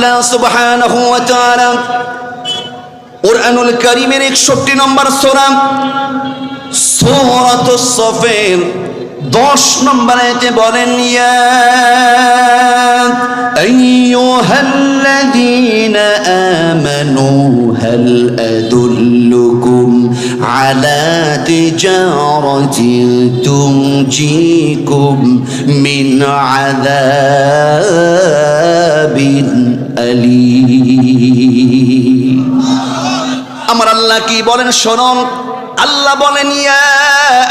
আল্লাহ সুবহানাহু ওয়া তাআলা কুরআনুল কারীমের 61 নম্বর সূরা সূরাতুস সফের 10 নম্বর আয়াতে বলেন, ইয়া আইয়ুহাল্লাযীনা আমানু হাল আদুল্লুকুম আলা তিজারাতিন তুনজিকুম মিন আযাবিন আলীম। আমার আল্লাহ কি বলেন শুনুন। আল্লাহ বলেন, ইয়া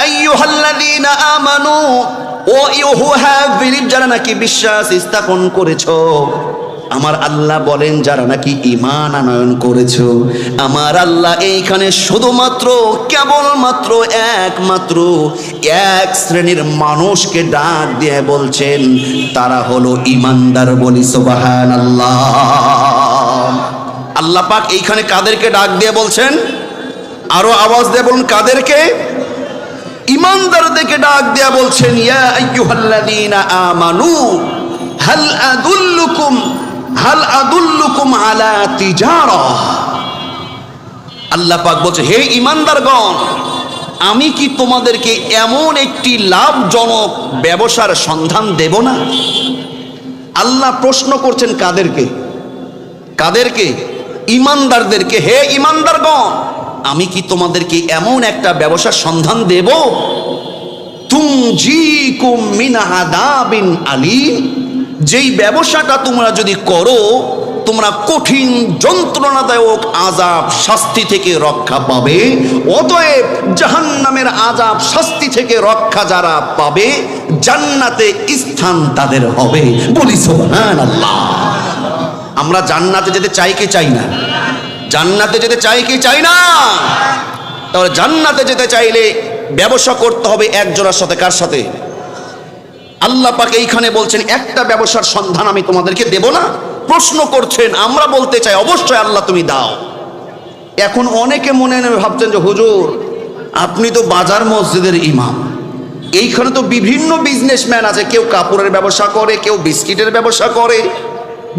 আইয়ুহাল্লাযীনা আমানু, ও ইউ হু হ্যাভ বিলিভ, যারা নাকি বিশ্বাস স্থাপন করেছো। আমার আল্লাহ বলেন, যারা নাকি ঈমান আনয়ন করেছো। আমার আল্লাহ এইখানে শুধুমাত্র কেবলমাত্র একমাত্র এক শ্রেণীর মানুষকে ডাক দিয়ে বলছেন, তারা হলো ঈমানদার। বলি সুবহানাল্লাহ। আল্লাহ পাক এইখানে কাদেরকে ডাক দিয়ে বলছেন? আরো আওয়াজ দিয়ে বলুন, কাদেরকে? ঈমানদারদেরকে ডাক দিয়া বলছেন, ইয়া আইয়ুহাল্লাযীনা আমানু হাল আদুল্লুকুম আলা তিজারা। আল্লাহ পাক বলছে, হে ঈমানদারগণ, আমি কি তোমাদেরকে এমন একটি লাভজনক ব্যবসার সন্ধান দেব না? আল্লাহ প্রশ্ন করছেন কাদেরকে? কাদেরকে? ঈমানদারদেরকে। হে ঈমানদারগণ, আমি কি তোমাদেরকে এমন একটা ব্যবসার সন্ধান দেব, তুনজিকুম মিন আযাবিন আলীম, যেই ব্যবসাটা তোমরা যদি করো তোমরা কঠিন যন্ত্রণাদায়ক আযাব শাস্তি থেকে রক্ষা পাবে। অতএব জাহান্নামের আযাব শাস্তি থেকে রক্ষা যারা পাবে, জান্নাতে স্থান তাদের হবে। বলি সুবহানাল্লাহ। আমরা জান্নাতে যেতে চাই কি চাই না? জান্নাতে যেতে চাই কি চাই না? তাহলে জান্নাতে যেতে চাইলে ব্যবসা করতে হবে একজনের সাথে। কার সাথে? আল্লাহ পাক এইখানে বলছেন, একটা ব্যবসার সন্ধান আমি তোমাদেরকে দেব না? প্রশ্ন করছেন। আমরা বলতে চাই, অবশ্যই আল্লাহ তুমি দাও। এখন অনেকে মনে নেবে ভাবছেন যে হুজুর আপনি তো বাজার মসজিদের ইমাম, এইখানে তো বিভিন্ন বিজনেসম্যান আছে, কেউ কাপড়ের ব্যবসা করে, কেউ বিস্কিটের ব্যবসা করে,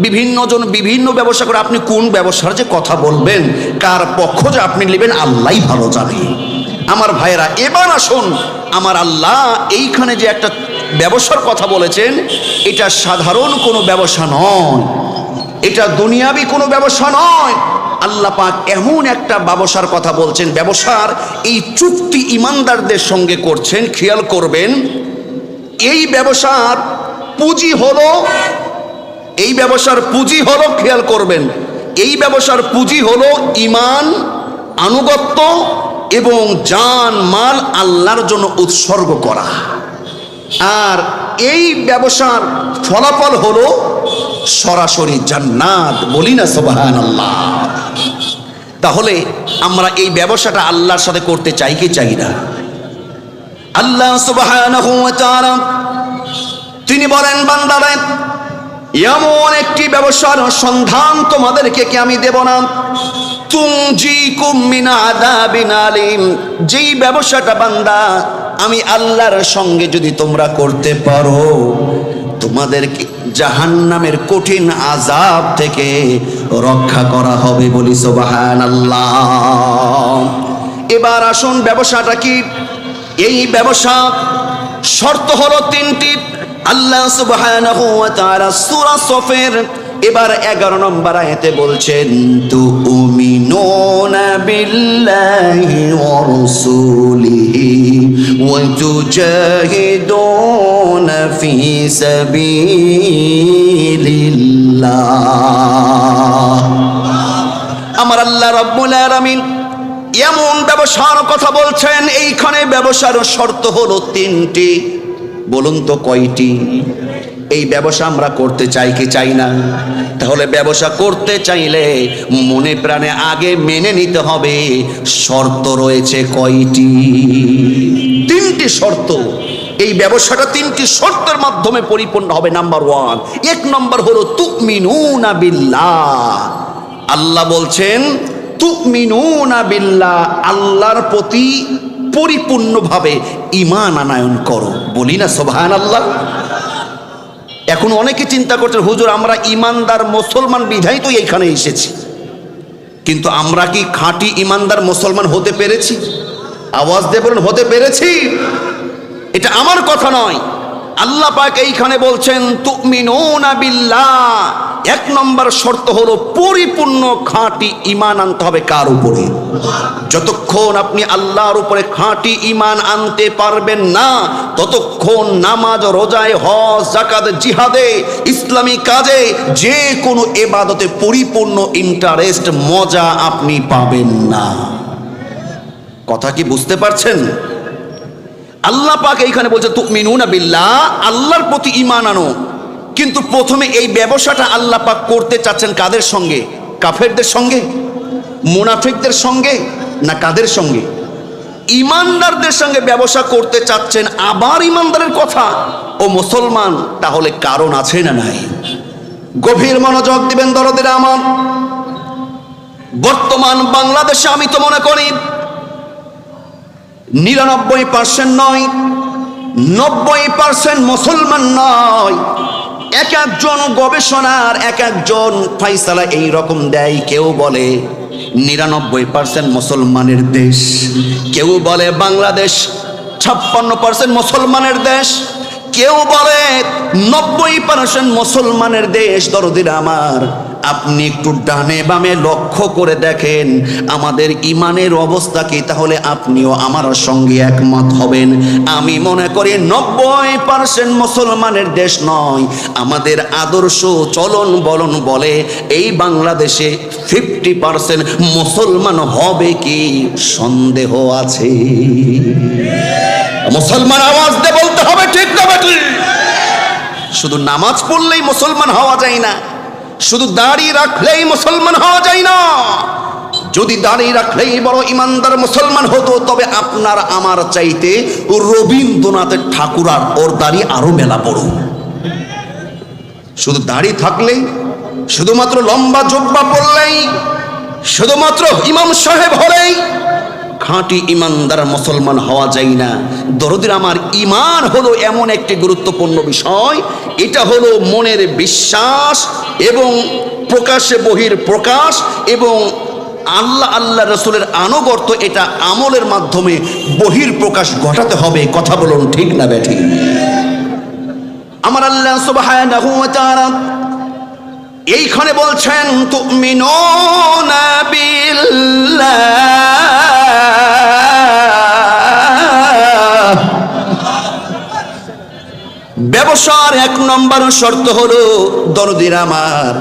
বিভিন্ন জন বিভিন্ন ব্যবসা করে। আপনি কোন ব্যবসার যে কথা বলবেন, কার পক্ষ যে আপনি নেবেন, আল্লাহই ভালো জানে। আমার ভাইরা, এবার আসুন, আমার আল্লাহ এইখানে যে একটা ব্যবসার কথা বলেছেন, এটা সাধারণ কোনো ব্যবসা নয়, এটা দুনিয়াবি কোনো ব্যবসা নয়। আল্লাহ পাক এমন একটা ব্যবসার কথা বলছেন, ব্যবসার এই চুক্তি ঈমানদারদের সঙ্গে করছেন। খেয়াল করবেন, এই ব্যবসার পুঁজি হলো, এই ব্যবসার পুঁজি হলো, খেয়াল করবেন, এই ব্যবসার পুঁজি হলো ঈমান, আনুগত্য এবং জান মাল আল্লাহর জন্য উৎসর্গ করা। আর এই ব্যবসার ফলাফল হলো সরাসরি জান্নাত। বলি না সুবহানাল্লাহ। তাহলে আমরা এই ব্যবসাটা আল্লাহর সাথে করতে চাই কি চাই না? আল্লাহ সুবহানাহু ওয়া তাআলা তিনি বলেন, বান্দারা, এমন একটি ব্যবসার সন্ধান তোমাদেরকে কি আমি দেব না? তুনজিকুম মিন আযাবিন আলীম, যেই ব্যবসাটা বান্দা আমি আল্লাহর সঙ্গে যদি তোমরা করতে পারো, তোমাদেরকে জাহান্নামের কঠিন আযাব থেকে রক্ষা করা হবে। বলি সুবহানাল্লাহ। এবার আসুন, ব্যবসাটা কি? এই ব্যবসা শর্ত হলো তিনটি। আল্লাহ সুবহানাহু ওয়া তাআলা সূরা সফের এবার 11 নম্বর আয়াতে বলছেন, তুমিনুনা বিল্লাহি ওয়া রাসূলিহি ওয়া তুজাহিদুনা ফি সাবিলিল্লাহ। আমার আল্লাহ রাব্বুল আলামিন এমন ব্যবসার কথা বলছেন, এইখানে ব্যবসার শর্ত হলো তিনটি। বলুন তো কয়টি? এই ব্যবসা আমরা করতে চাই কি চাই না? তাহলে ব্যবসা করতে চাইলে মনে প্রাণে আগে মেনে নিতে হবে শর্ত রয়েছে কয়টি? তিনটি শর্ত। এই ব্যবসাটা তিনটি শর্তের মাধ্যমে পরিপূর্ণ হবে। নাম্বার 1, 1 নম্বর হলো তুমিনুনা বিল্লাহ। আল্লাহ বলছেন তুমিনুনা বিল্লাহ, আল্লাহর প্রতি পরিপূর্ণভাবে ঈমান আনয়ন করো। বলি না সুবহানাল্লাহ। এখন অনেকে চিন্তা করছেন, হুজুর আমরা ইমানদার মুসলমান বিধাই তো এইখানে এসেছি, কিন্তু আমরা কি খাঁটি ইমানদার মুসলমান হতে পেরেছি? আওয়াজ দিয়ে বলুন, হতে পেরেছি? এটা আমার কথা নয়, আল্লাহ পাক এইখানে বলছেন তুমিনুনা বিল্লাহ। এক নম্বর শর্ত হলো পরিপূর্ণ খাঁটি ঈমান আনতে হবে। কার উপরে? যতক্ষণ আপনি আল্লাহর উপরে খাঁটি ঈমান আনতে পারবেন না, ততক্ষণ নামাজ, রোজায়, হজ, যাকাত, জিহাদে, ইসলামী কাজে, যে কোনো ইবাদতে পরিপূর্ণ ইন্টারেস্ট, মজা আপনি পাবেন না। কথা কি বুঝতে পারছেন? আল্লাহ পাক এইখানে বলছে তুমিনুনা বিল্লাহ, আল্লাহর প্রতি ঈমান আনো। কিন্তু প্রথমে এই ব্যবসাটা আল্লাহ পাক করতে চাচ্ছেন কাদের সঙ্গে? কাফেরদের সঙ্গে, মুনাফিকদের সঙ্গে, না কাদের সঙ্গে? ঈমানদারদের সঙ্গে ব্যবসা করতে চাচ্ছেন। আবার ঈমানদারের কথা, ও মুসলমান, তাহলে কারণ আছে না নাই? গভীর মনোযোগ দিবেন দরদের আমার। বর্তমান বাংলাদেশে আমি তো মনে করি 99% নয়, 90% মুসলমান নয়। এক একজন গবেষণার এক একজন ফাইসালা এই রকম দেয়। কেউ বলে 99% মুসলমানের দেশ, কেউ বলে বাংলাদেশ 56% মুসলমানের দেশ, কেউ বলে 90% মুসলমানের দেশ। দরদিরা আমার, আপনি একটু ডানে বামে লক্ষ্য করে দেখেন আমাদের ইমানের অবস্থা কি, তাহলে আপনিও আমার সঙ্গে একমত হবেন। আমি মনে করি 90% মুসলমানের দেশ নয়, আমাদের আদর্শ চলন বলন বলে এই বাংলাদেশে 50% মুসলমান হবে কি সন্দেহ আছে? মুসলমান আওয়াজ দিয়ে বলতে হবে, ঠিক না বেঠিক? শুধু নামাজ পড়লেই মুসলমান হওয়া যায় না, শুধু দাড়ি রাখলেই মুসলমান হওয়া যায় না। যদি দাড়ি রাখলেই বড় ইমানদার মুসলমান হতো, তবে আপনার আমার চাইতে রবীন্দ্রনাথের ঠাকুর আর ওর দাড়ি আরো মেলা বড়। শুধু দাড়ি থাকলেই, শুধুমাত্র লম্বা জুব্বা পরলেই, শুধুমাত্র ইমাম সাহেব হলেই খাঁটি ইমানদার মুসলমান হওয়া যায় না। দরদির আমার, ঈমান হলো এমন একটি গুরুত্বপূর্ণ বিষয়, এটা হলো মনের বিশ্বাস এবং প্রকাশে বহির প্রকাশ এবং আল্লাহ রাসূলের আনুগত্য। এটা আমলের মাধ্যমে বহির প্রকাশ ঘটাতে হবে। কথা বলুন, ঠিক না বেঠিক? আমার আল্লাহ সুবহানাহু ওয়া তাআলা এইখানে বলছেন তুমিনুনা বিল্লাহ, ব্যবসার এক নম্বর শর্ত হলো দরদির আমার,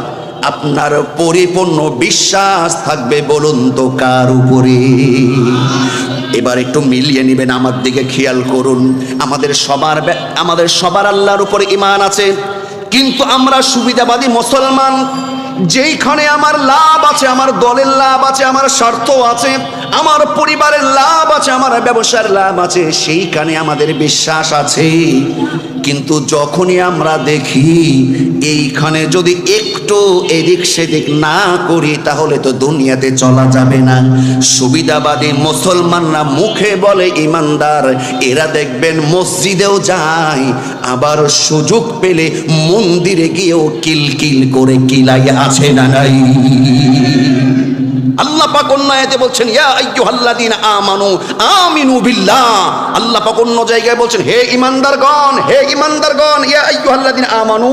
আপনার পরিপূর্ণ বিশ্বাস থাকবে। বলুন তো কার উপরে? এবার একটু মিলিয়ে নেবেন, আমার দিকে খেয়াল করুন। আমাদের সবার আল্লাহর উপরে ঈমান আছে, কিন্তু আমরা সুবিধাবাদী মুসলমান। যেইখানে আমার লাভ আছে, আমার দলের লাভ আছে, আমার স্বার্থ আছে, আমার পরিবারের লাভ আছে, আমার ব্যবসার লাভ আছে, সেইখানে আমাদের বিশ্বাস আছে। কিন্তু যখনই আমরা দেখি এইখানে যদি একটু এদিক সেদিক না করি, তাহলে তো দুনিয়াতে চলা যাবে না। সুবিধাবাদী মুসলমানরা মুখে বলে ইমানদার, এরা দেখবেন মসজিদেও যায়, আবার সুযোগ পেলে মন্দিরে গিয়েও কিলকিল করে কিলাই আছে না নাই? আল্লাহ পাক অন্য আয়াতে বলছেন ইয়া আইয়ুহাল্লাযীনা আমানু আমিনু বিল্লাহ। আল্লাহ পাক অন্য জায়গায় বলছেন হে ঈমানদারগণ, হে ঈমানদারগণ, ইয়া আইয়ুহাল্লাযীনা আমানু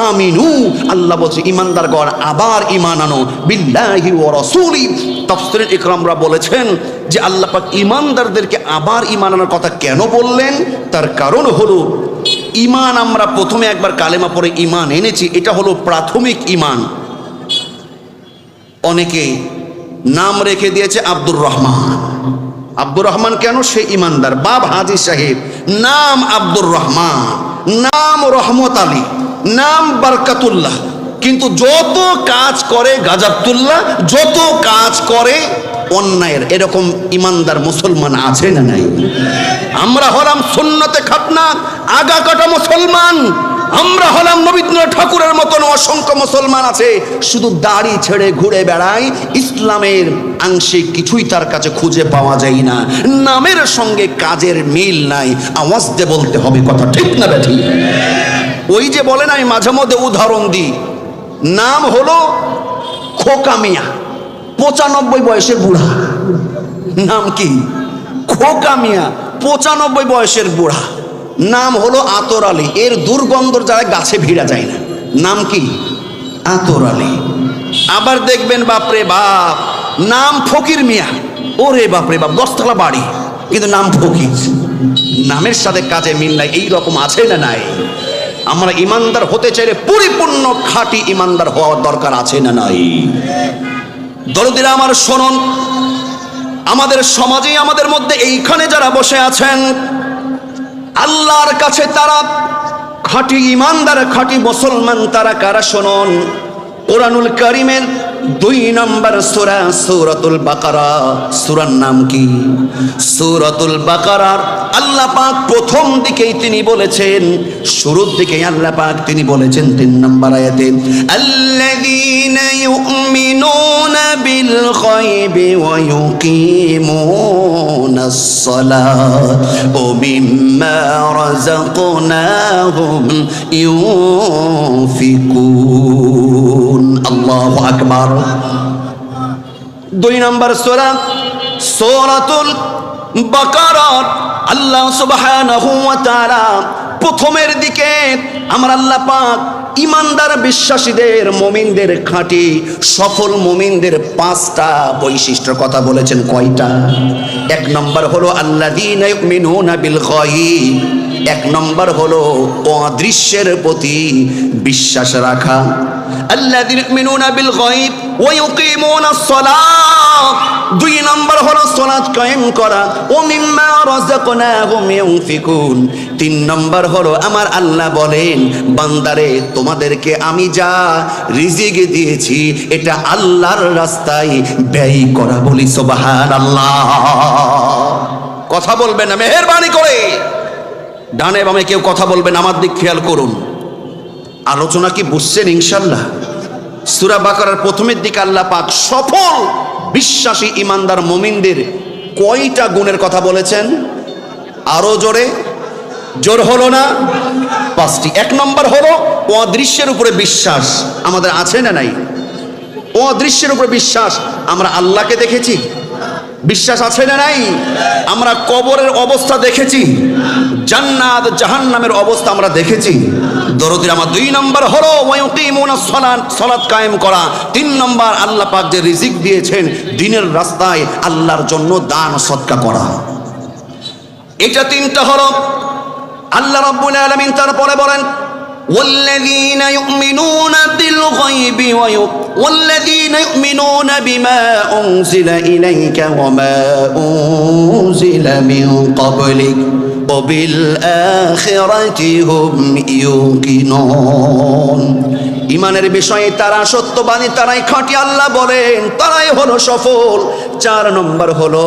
আমিনু। আল্লাহ বলছে ঈমানদারগণ আবার ঈমান আনো বিল্লাহি ওয়া রাসূলি। তাফসীরে ইকরামরা বলেছেন যে আল্লাহ পাক ঈমানদারদেরকে আবার ঈমান আনার কথা কেন বললেন, তার কারণ হলো ঈমান আমরা প্রথমে একবার কালেমা পড়ে ঈমান এনেছি, এটা হলো প্রাথমিক ঈমান। অনেকে নাম রেখে দিয়েছে আব্দুর রহমান। আব্দুর রহমান কেন? সে ইমানদার। বাপ হাজী সাহেব, নাম আব্দুর রহমান, নাম রহমত আলী, নাম বরকতুল্লাহ, কিন্তু যত কাজ করে গাজাতুল্লাহ, যত কাজ করে অন্যায়ের। এরকম ইমানদার মুসলমান আছে না নাই? আমরা হলাম সুন্নতে খাতনা আগা কাটা মুসলমান। আমরা হলাম রবীন্দ্রনাথ ঠাকুরের মতন অসংখ্য মুসলমান আছে, শুধু দাড়ি ছেড়ে ঘুরে বেড়ায়। ইসলামের আংশিক কিছুই তার কাছে খুঁজে পাওয়া যায় না। নামের সঙ্গে কাজের মিল নাই। আওয়াজ দিয়ে বলতে হবে, কথা ঠিক না বেঠিক? ওই যে বলেন আমি মাঝে মধ্যে উদাহরণ দিই, নাম হলো খোকা মিয়া, 95 বয়সের বুড়া। নাম কি? খোকা মিয়া, 95 বয়সের বুড়া। নাম হলো আতর আলী। এর দুর্গন্ধর যারা গাছে ভিড়া যায় না। নাম কি? আতর আলী। আবার দেখবেন বাপরে বাপ, নাম ফকির মিয়া। ওরে বাপরে বাপ, 10 তলা বাড়ি, কিন্তু নাম ফকির। নামের সাথে কাজে মিল নাই। এইরকম আছে না নাই? আমরা ইমানদার হতে চাইলে পরিপূর্ণ খাঁটি ইমানদার হওয়ার দরকার আছে না নাই? দরদিরা আমার শুনুন, আমাদের সমাজে আমাদের মধ্যে এইখানে যারা বসে আছেন, আল্লাহর কাছে তারা খাঁটি ইমানদার, খাঁটি মুসলমান তারা কারা? শুনুন, কোরআনুল কারীমের 2 নম্বর সূরা সূরাতুল বাকারা। সূরার নাম কি? সূরাতুল বাকারার আল্লাহ পাক প্রথম দিকেই তিনি বলেছেন, শুরুর দিকেই আল্লাহ পাক তিনি বলেছেন 3 নম্বর আয়াতে, আল্লাযীনা ইউমিনুনা বিল গায়বি ওয়া ইউকিমুনাস সালাত ওয়া মিম্মা রাযাকনাহুম ইউনফিকুন। আল্লাহু আকবার। 2 নম্বর সূরা সূরাতুল বাকারা। আল্লাহ সুবহানাহু ওয়া তাআলা প্রথমের দিকে আমরা আল্লাহ পাক ইমানদার বিশ্বাসীদের, মুমিনদের, খাঁটি সফল মুমিনদের 5টা বৈশিষ্ট্যের কথা বলেছেন। কয়টা? 1 নম্বর হলো আল্লাযীনা ইউমিনুনা বিল গায়ব। 1 নম্বর হলো অদৃশ্যের প্রতি বিশ্বাস রাখা। আল্লাযীনা ইউমিনুনা বিল গায়ব ওয়া ইউকিমুনাস সালাত। 2 নম্বর হলো সালাত কায়েম করা। ও মিম্মা রাযাকনাহুম ইউনফিকুন। 3 নম্বর হলো আমার আল্লাহ বলেন, বান্দারে তোমাদেরকে আমি যা রিজিক দিয়েছি এটা আল্লাহর রাস্তায় ব্যয় করা। বলি সুবহানাল্লাহ। কথা বলবেন না মেহেরবানি করে? ডানে বামে কেউ কথা বলবেন, আমার দিক খেয়াল করুন। আলোচনা কি বুঝছেন ইনশাআল্লাহ? সূরা বাকারার প্রথমের দিকে আল্লাহ পাক সফল বিশ্বাসী ইমানদার মুমিনদের কয়টা গুণের কথা বলেছেন? আরো জোরে, জোর হলো না? 5টি। 1 নম্বর হলো অদৃশ্যের উপরে বিশ্বাস। আমাদের আছে না নাই? অদৃশ্যের উপরে বিশ্বাস। আমরা আল্লাহকে দেখেছি, বিশ্বাস আছে না নাই? আমরা কবরের অবস্থা দেখেছি, জান্নাত জাহান্নামের অবস্থা আমরা দেখেছি। দরদির আমার 2 নম্বর হলো ওয়া ইউকিমুনাস সালাত, সালাত কায়েম করা। 3 নম্বর আল্লাহ পাক যে রিজিক দিয়েছেন দ্বীনের রাস্তায় আল্লাহর জন্য দান সদকা করা। এটা 3টা হলো। আল্লাহ রাব্বুল আলামিন তারপরে বলেন, والذين يؤمنون بالغيب والذين يؤمنون بما أنزل إليك وما أنزل من قبلك وبالآخرة هم يوقنون। ইমানের বিষয়ে তারা সত্যবাদী, তারাই খাঁটি। আল্লাহ বলেন তারাই হলো সফল। 4 নম্বর হলো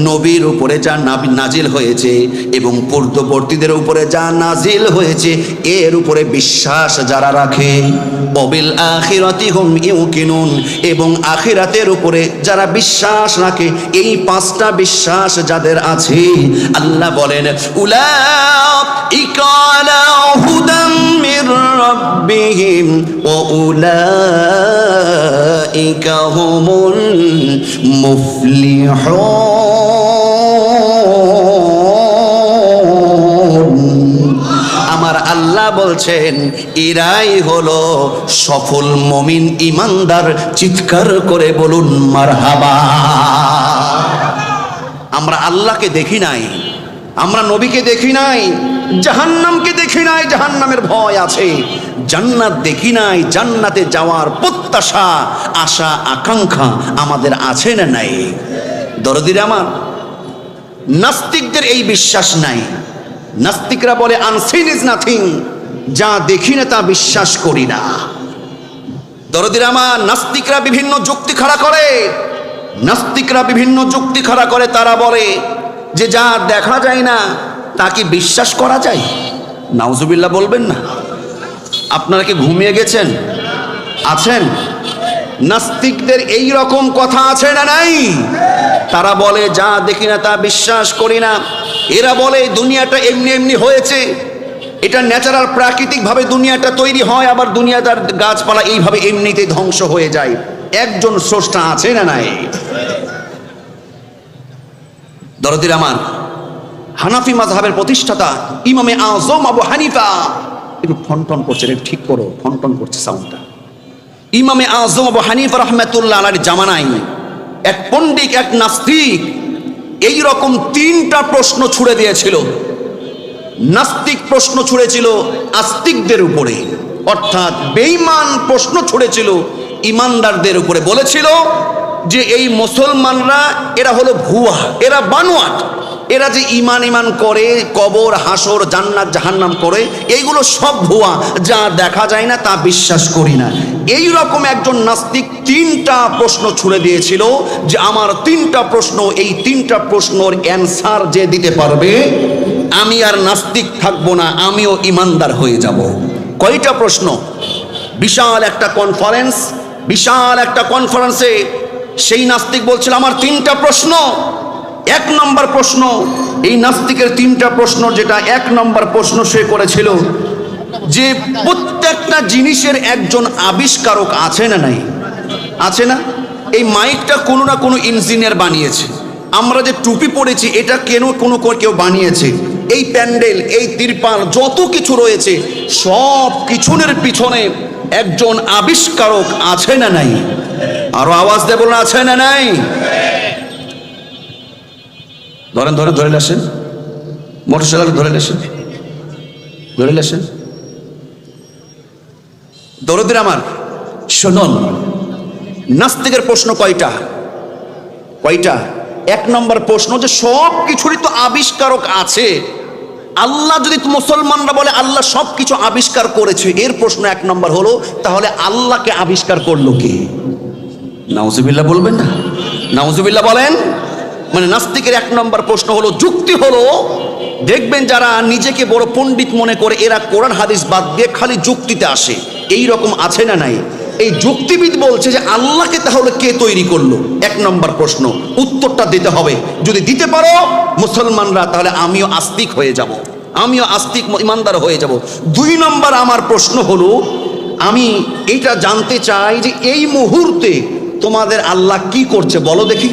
নবীর উপরে যা নাজিল হয়েছে এবং পূর্ববর্তীদের উপরে যা নাজিল হয়েছে এর উপরে বিশ্বাস যারা রাখে। ওয়াবিল আখিরাতি হুম ইউকিনুন। এবং আখিরাতের উপরে যারা বিশ্বাস রাখে, এই 5টা বিশ্বাস যাদের আছে আল্লাহ বলেন উলাইকা আলা হুদাম মির রাব্বিহিম ওয়া উলাইকা হুমুল মুফলিহুন। আমার আল্লাহ বলছেন এরাই হলো সফল মুমিন ইমানদার। চিৎকার করে বলুন মারহাবা। আমরা আল্লাহকে দেখি নাই, আমরা নবীকে দেখি নাই, জাহান্নামকে দেখি নাই, জাহান্নামের ভয় আছে। জান্নাত দেখি নাই, জান্নাতে যাওয়ার প্রত্যাশা, আশা, আকাঙ্ক্ষা আমাদের আছে না নাই? দরদিরা আমার, নাস্তিকদের এই বিশ্বাস নাই। নাস্তিকরা বলে আনসিন ইজ নাথিং, যা দেখি না তা বিশ্বাস করি না। দরদিরা আমার, নাস্তিকরা বিভিন্ন যুক্তি খাড়া করে। নাস্তিকরা বিভিন্ন যুক্তি খাড়া করে। তারা বলে যে যা দেখা যায় না তা কি বিশ্বাস করা যায়? নাউজুবিল্লাহ বলবেন না? আপনারা কি ঘুমিয়ে গেছেন? আছেন? নাস্তিকদের এই রকম কথা আছে না নাই? তারা বলে যা দেখি না তা বিশ্বাস করি না। এরা বলে দুনিয়াটা এমনি এমনি হয়েছে, এটা ন্যাচারাল প্রাকৃতিকভাবে দুনিয়াটা তৈরি হয়, আবার দুনিয়াটার গাছপালা এইভাবে এমনিতেই ধ্বংস হয়ে যায়। একজন স্রষ্টা আছে না নাই? দরদির আমার, হানাফি মাযহাবের প্রতিষ্ঠাতা ইমামে আযম আবু হানিফা, একটু ঠনঠন করছে, একটু ঠিক করো, ঠনঠন করছে সাউন্ডটা। ইমামে আযম আবু হানিফা রাহমাতুল্লাহ আলাইহির জামানায় এক পণ্ডিত, এক নাস্তিক এই রকম 3টা প্রশ্ন ছুড়ে দিয়েছিল। নাস্তিক প্রশ্ন ছুড়েছিল আস্তিকদের উপরে, অর্থাৎ বেঈমান প্রশ্ন ছুড়েছিল ইমানদারদের উপরে। বলেছিল যে এই মুসলমানরা এরা হলো ভুয়া, এরা বানোয়াট, এরা যে ইমান ইমান করে, কবর হাসর জান্নাত জাহান্নাম করে, এইগুলো সব ভুয়া, যা দেখা যায় না তা বিশ্বাস করি না। এই রকম একজন নাস্তিক 3টা প্রশ্ন ছুড়ে দিয়েছিল যে আমার 3টা প্রশ্ন, এই 3টা প্রশ্নের অ্যান্সার যে দিতে পারবে আমি আর নাস্তিক থাকবো না, আমিও ইমানদার হয়ে যাব। কয়টা প্রশ্ন? বিশাল একটা কনফারেন্স, বিশাল একটা কনফারেন্সে সেই নাস্তিক বলছিল আমার 3টা প্রশ্ন। 1 নম্বর প্রশ্ন, এই নাস্তিকের 3টা প্রশ্ন, যেটা 1 নম্বর প্রশ্ন সে করেছিল যে প্রত্যেকটা জিনিসের একজন আবিষ্কারক আছে না নাই? আছে না? এই মাইকটা কোনো না কোনো ইঞ্জিনিয়ার বানিয়েছে, আমরা যে টুপি পরেছি এটা কেউ বানিয়েছে, এই প্যান্ডেল, এই তিরপাল, যত কিছু রয়েছে সব কিছুর পিছনে একজন আবিষ্কারক আছে না নাই? আরো আওয়াজ দেব না, আছে না নাই? ধরেন ধরে ধরে আসেন, মোটরসাইকেল ধরে আসেন, ধরে আসেন। দরদির আমার শুনুন, নাস্তিকের প্রশ্ন কয়টা? 1 নম্বর প্রশ্ন যে সব কিছুরই তো আবিষ্কারক আছে। আল্লাহ যদি মুসলমানরা বলে আল্লাহ সব কিছু আবিষ্কার করেছে, এর প্রশ্ন 1 নম্বর হলো তাহলে আল্লাহকে আবিষ্কার করলো কে? নাউজুবিল্লাহ বলবেন না? নাউজুবিল্লাহ বলেন। মানে নাস্তিকের 1 নম্বর প্রশ্ন হলো, যুক্তি হলো, দেখবেন যারা নিজেকে বড় পণ্ডিত মনে করে এরা কোরআন হাদিস বাদ দিয়ে খালি যুক্তিতে আসে, এই রকম আছে না নাই? এই যুক্তিবিদ বলছে যে আল্লাহকে তাহলে কে তৈরি করলো? 1 নম্বর প্রশ্ন, উত্তরটা দিতে হবে। যদি দিতে পারো মুসলমানরা, তাহলে আমিও আস্তিক হয়ে যাব, আমিও আস্তিক ইমানদার হয়ে যাব। 2 নম্বর আমার প্রশ্ন হলো, আমি এটা জানতে চাই যে এই মুহূর্তে তোমাদের আল্লাহ কি করছে বলো দেখি।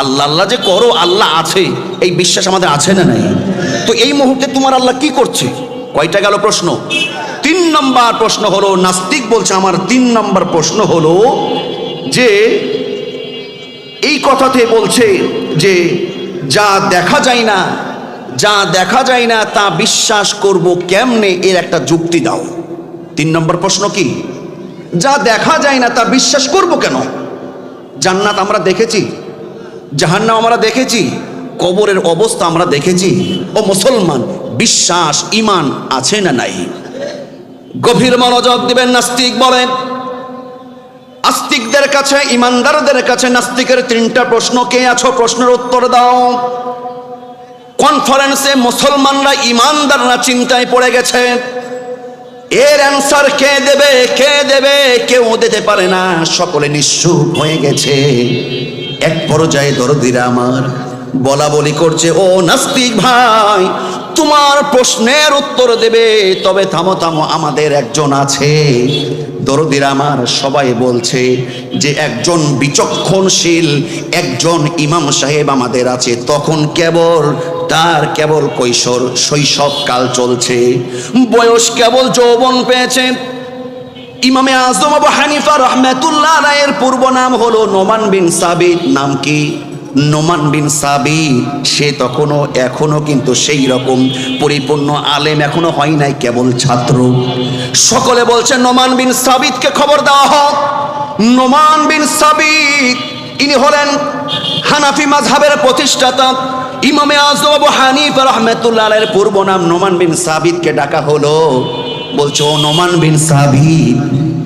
আল্লাহ আল্লাহ যে করো, আল্লাহ আছে, এই বিশ্বাস আমাদের আছে না নাই? তো এই মুহূর্তে তোমার আল্লাহ কি করছে? কয়টা গেল প্রশ্ন? 3 নম্বর প্রশ্ন হলো, নাস্তিক বলছে আমার 3 নম্বর প্রশ্ন হলো যে এই কথাতে বলছে যে যা দেখা যায় না, যা দেখা যায় না তা বিশ্বাস করব কেমনে, এর একটা যুক্তি দাও। 3 নম্বর প্রশ্ন কি? যা দেখা যায় না তা বিশ্বাস করব কেন? জান্নাত আমরা দেখেছি, জাহান্নাম আমরা দেখেছি, কবরের অবস্থা আমরা দেখেছি। ও মুসলমান, বিশ্বাস ইমান আছে না নাই? গভীর মনোযোগ দিবেন। নাস্তিক বলেন, আস্তিকদের কাছে, ইমানদারদের কাছে নাস্তিকের 3টা প্রশ্ন। কে আছো? প্রশ্নের উত্তর দাও। কনফারেন্সে মুসলমানরা, ইমানদাররা চিন্তায় পড়ে গেছে, এর অ্যান্সার কে দেবে, কে দেবে? কেউ দিতে পারে না, সকলে নিশ্চুপ হয়ে গেছে। এক পর্যায়ে দরদিরা আমার বলা বলি করছে, ও নাস্তিক ভাই, তোমার প্রশ্নের উত্তর দেবে, তবে থামো থামো, আমাদের একজন আছে। দরদিরা আমার সবাই বলছে যে একজন বিচক্ষণশীল একজন ইমাম সাহেব আমাদের আছে। তখন তার কেবল শৈশবকাল চলছে, বয়স কেবল যৌবন পেয়েছে। ইমামে আযম আবু হানিফা রাহমাতুল্লাহ আলাইহির পূর্ব নাম হলো নোমান বিন সাবিত। নাম কি? নোমান বিন সাবিত। সে এখনো কিন্তু সেই রকম পরিপূর্ণ আলেম এখনো হয় নাই, কেবল ছাত্র। সকলে বলছে নোমান বিন সাবিতকে খবর দেওয়া হোক। নোমান বিন সাবিত ইনি হলেন হানাফি মাযহাবের প্রতিষ্ঠাতা। ইমামে আযম আবু হানিফা রাহমাতুল্লাহ আলাইহির পূর্ব নাম নোমান বিন সাবিতকে ডাকা হলো। বলছো, ও নোমান বিন সাবিত,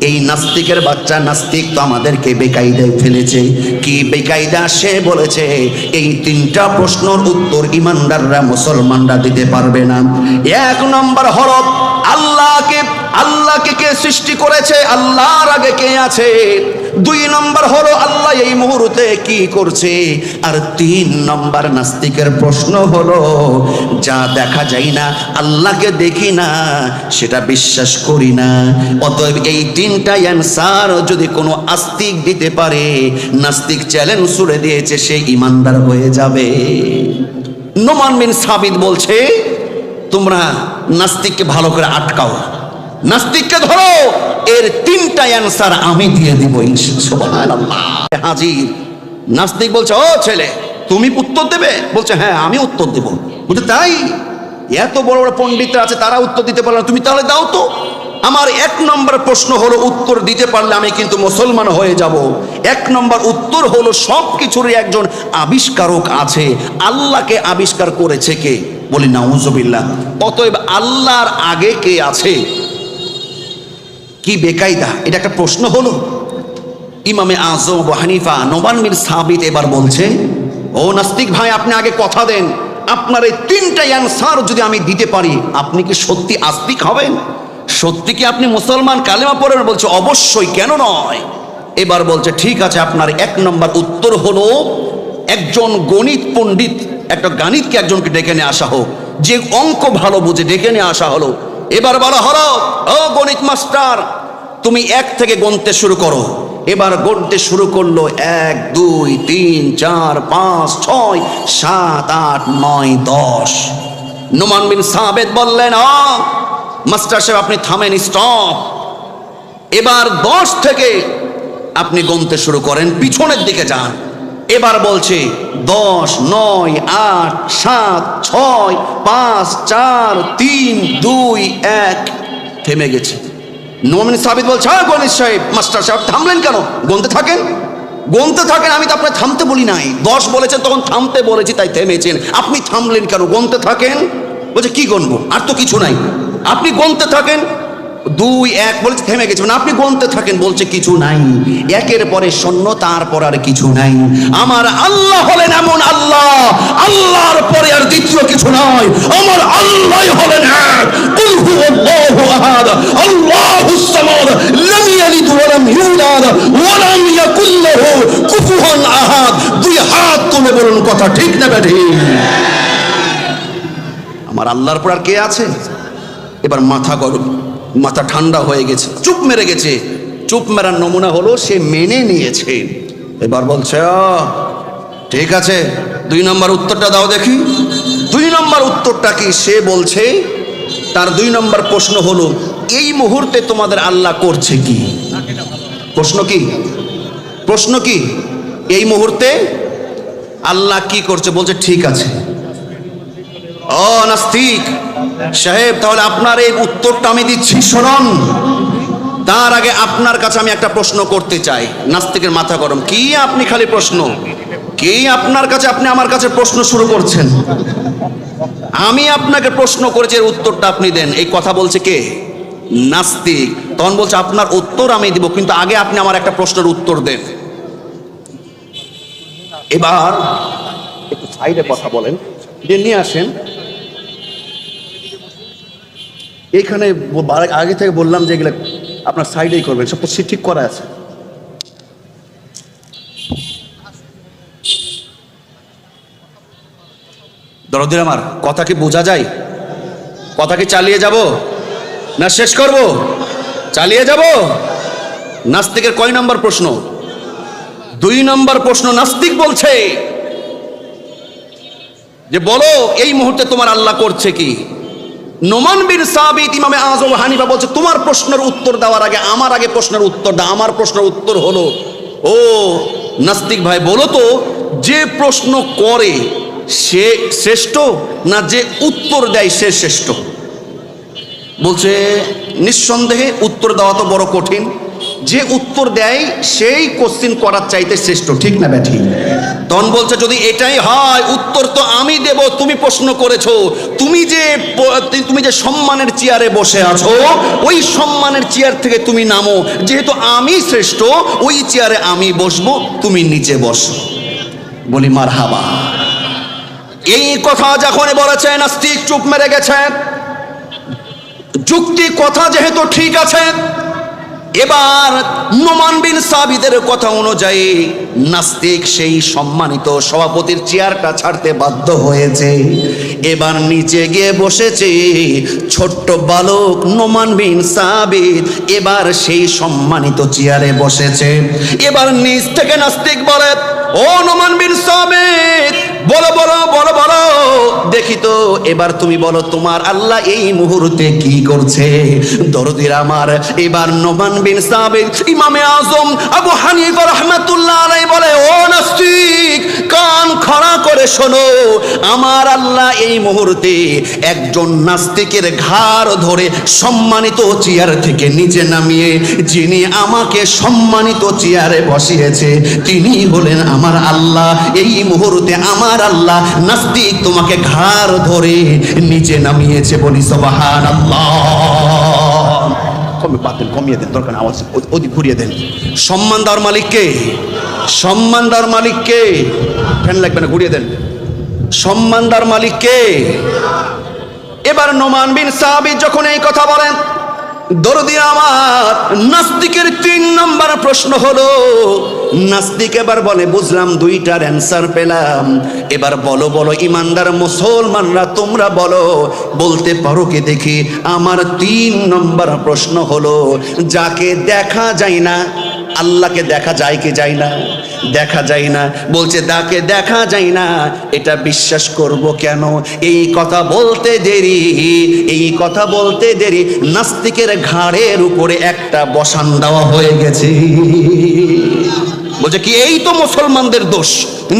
এই নাস্তিকের বাচ্চা নাস্তিক তো আমাদেরকে বেকায়দায় ফেলেছে। কি বেকায়দা? সে বলেছে এই 3টা প্রশ্নের উত্তর ইমানদাররা, মুসলমানরা দিতে পারবে না। 1 নম্বর হলো আল্লাহকে কে সৃষ্টি করেছে, আল্লাহর আগে কে আছে, 2 নম্বর হলো আল্লাহ এই মুহূর্তে কি করছে, আর 3 নম্বর নাস্তিকের প্রশ্ন হলো যা দেখা যায় না, আল্লাহকে দেখি না, সেটা বিশ্বাস করি না। অতএব এই 3টা অ্যানসার যদি কোনো আস্তিক দিতে পারে, নাস্তিক চ্যালেঞ্জ ছুড়ে দিয়েছে, সে ইমানদার হয়ে যাবে। নোমান বিন সাবিত বলছে তোমরা নাস্তিককে ভালো করে আটকাও, নাস্তিককে ধরো, এর 3টা অ্যানসার আমি দিয়ে দিব ইনশাআল্লাহ। সুবহানাল্লাহ। হাজির নাস্তিক বলছে, ও ছেলে তুমি উত্তর দেবে? বলছে হ্যাঁ আমি উত্তর দেব। বলছে তাই? এত বড় বড় পণ্ডিতরা আছে, তারা উত্তর দিতে পারলো না, তুমি তাহলে দাও তো। আমার 1 নম্বর প্রশ্ন হলো, উত্তর দিতে পারলে আমি কিন্তু মুসলমান হয়ে যাব। 1 নম্বর উত্তর হলো সব কিছুরই একজন আবিষ্কারক আছে, আল্লাহকে আবিষ্কার করেছে কে? বলি নাউজুবিল্লাহ। অতএব আল্লাহর আগে কে আছে? কি বেকায়দা, এটা একটা প্রশ্ন হলো। ইমামে আজম আবু হানিফা নোমান বিন সাবিত এবার বলছে, ও নাস্তিক ভাই আপনি আগে কথা দেন, আপনার এই 3টা অ্যানসার যদি আমি দিতে পারি, আপনি কি সত্যি আস্তিক হবেন? সত্যি কি আপনি মুসলমান কালেমা পড়েন? বলছে অবশ্যই, কেন নয়। এবার বলছে ঠিক আছে, আপনার 1 নম্বর উত্তর হলো একজন গণিত পণ্ডিত, একটা গাণিতকে একজনকে ডেকে নিয়ে আসা হোক, যে অঙ্ক ভালো বুঝে, ডেকে নিয়ে আসা হলো। এবার বলা হলো, ও গণিত মাস্টার তুমি 1 থেকে গুনতে শুরু করো। এবার গুনতে শুরু করলো, 1 2 3 4 5 6 7 8 9 10। নোমান বিন সাবিত বললেন, মাস্টার সাহেব আপনি থামেন, স্টপ। এবার 10 থেকে আপনি গুনতে শুরু করেন, পিছনের দিকে যান। এবার বলছে 10 9 8 7 6 5 4 3 2 1। থেমে গেছে। নোমান সাবিত বলছে, হ্যাঁ গণেশ সাহেব, মাস্টার সাহেব থামলেন কেন? গুনতে থাকেন, গুনতে থাকেন, আমি তো আপনার থামতে বলি নাই। 10 বলেছেন তখন থামতে বলেছি, তাই থেমেছেন, আপনি থামলেন কেন? গুনতে থাকেন। বলছে কি গুনবো, আর তো কিছু নাই, আপনি গুনতে থাকেন। 2 1 বলছে, থেমে গেছে, মানে আপনি গুনতে থাকেন। বলছে কিছু নাই, 1-এর পরে 0, তারপর আর কিছু নাই। আমার আল্লাহ হলেন এমন আল্লাহ, আল্লাহর পরে আর দ্বিতীয় কিছু নয়। আমার আল্লাহ হলেন এক, কুল হুয়াল্লাহু আহাদ, আল্লাহুস সামাদ, লাম ইয়ালিদ ওয়া লাম ইউলাদ ওয়া লাম ইয়াকুল লাহু কুফুয়ান আহাদ। 2 হাত তুলে বলুন, কথা ঠিক না বেঠিক? আমার আল্লাহর পর আর কে আছে? এবার মাথা গরম, মাথা ঠান্ডা হয়ে গেছে, চুপ মেরে গেছে। চুপ মেরার নমুনা হলো সে মেনে নিয়েছে। এবার বলছে ঠিক আছে, 2 নম্বর উত্তরটা দাও দেখি। 2 নম্বর উত্তরটা কি? সে বলছে তার 2 নম্বর প্রশ্ন হলো, এই মুহূর্তে তোমাদের আল্লাহ করছে কি? প্রশ্ন কি? প্রশ্ন কি? এই মুহূর্তে আল্লাহ কি করছে? বলছে ঠিক আছে। ও নাস্তিক সাহেব, তাহলে আপনার এই উত্তরটা আমি দিচ্ছি, শুনুন। তার আগে আপনার কাছে আমি একটা প্রশ্ন করতে চাই। নাস্তিকের মাথা গরম, কি আপনি খালি প্রশ্ন, কি আপনার কাছে, আপনি আমার কাছে প্রশ্ন শুরু করছেন? আমি আপনাকে প্রশ্ন করেছি, এর উত্তরটা আপনি দেন। এই কথা বলছে কে? নাস্তিক। তখন বলছে আপনার উত্তর আমি দিব, কিন্তু আগে আপনি আমার একটা প্রশ্নের উত্তর দেন। এবার একটু সাইডে কথা বলেন, নিয়ে আসেন। এইখানে আগে থেকে বললাম যে এগুলো আপনার সাইডেই করবেন, সব ঠিক করা আছে। দরদের আমার কথা কি বোঝা যায়? কথা কি চালিয়ে যাব না শেষ করব? চালিয়ে যাব। নাস্তিকের কয় নম্বর প্রশ্ন? 2 নম্বর প্রশ্ন। নাস্তিক বলছে যে বলো এই মুহূর্তে তোমার আল্লাহ করছে কি? নোমান বিন সাবিত ইমামে আজম হানিফা বলছে তোমার প্রশ্নের উত্তর দেওয়ার আগে আমার আগে প্রশ্নের উত্তর দাও। আমার প্রশ্নের উত্তর হলো, ও নাস্তিক ভাই বলো তো, যে প্রশ্ন করে সে শ্রেষ্ঠ না যে উত্তর দেয় সে শ্রেষ্ঠ? বলছে নিঃসন্দেহে উত্তর দেওয়া তো বড় কঠিন, যে উত্তর দেয় সেই কোশ্চিন করার চাইতে শ্রেষ্ঠ, ঠিক না ব্যাঠি? তখন বলছে যদি এটাই হয় উত্তর তো আমি দেব, তুমি প্রশ্ন করেছো, তুমি যে সম্মানের চেয়ারে বসে আছো ওই সম্মানের চেয়ার থেকে তুমি নামো, যেহেতু আমি শ্রেষ্ঠ ওই চেয়ারে আমি বসবো, তুমি নিচে বসো। বলি মারহাবা। এই কথা যখন বলেছে নাস্তিক চুপ মেরে গেছে। যুক্তি কথা যেহেতু ঠিক আছে, এবার নোমান বিন সাবিতের কথা অনুযায়ী নাস্তিক সেই সম্মানিত সভাপতির চেয়ারটা ছাড়তে বাধ্য হয়েছে। এবার নিচে গিয়ে বসেছে ছোট্ট বালক নোমান বিন সাবিত, এবার সেই সম্মানিত চেয়ারে বসেছে। এবার নিচ থেকে নাস্তিক বলে, ও নোমান বিন সাবিত, বলো বলো বলো বলো দেখি তো, এবার তুমি বলো তোমার আল্লাহ এই মুহূর্তে কি করছে। দরদির আমার, এবার নোমান বিন সাবিত ইমামে আজম আবু হানিফা রাহমাতুল্লাহ আলাইহি বলে, ও নাস্তিক, কান খাড়া করে শোনো, আমার আল্লাহ এই মুহূর্তে একজন নাস্তিকের ঘাড় ধরে সম্মানিত চেয়ার থেকে নিচে নামিয়ে যিনি আমাকে সম্মানিত চেয়ারে বসিয়েছে তিনি হলেন আমার আল্লাহ। এই মুহূর্তে আমার আল্লাহ নাস্তিক তোমাকে ঘাড় ধরে নিচে নামিয়েছে, বলি সুবহানাল্লাহ। কমিয়ে দেন, দরকার আওয়াজ অধিক ঘুরিয়ে দেন। সম্মান দেওয়ার মালিককে, সম্মান দেওয়ার মালিককে, ফ্যান লাগবে না, ঘুরিয়ে দেন। সম্মান দেওয়ার মালিককে। এবার নোমান বিন সাবিত যখন এই কথা বলেন, দরদি আমার, নাস্তিকের 3 নম্বর প্রশ্ন হলো, নাস্তিক এবার বলে, বুঝলাম, 2টার অ্যান্সার পেলাম, এবার বলো বলো ইমানদার মুসলমানরা তোমরা বলো, বলতে পারো কি দেখি। আমার 3 নম্বর প্রশ্ন হলো, যাকে দেখা যায় না, আল্লাহকে দেখা যায় কি যায় না? দেখা যায় না। বলছে তাকে দেখা যায় না, এটা বিশ্বাস করব কেন? এই কথা বলতে দেরি, এই কথা বলতে দেরি নাস্তিকের ঘাড়ের উপরে একটা বসান দেওয়া হয়ে গেছে। বলছে কি, এই তো মুসলমানদের দোষ,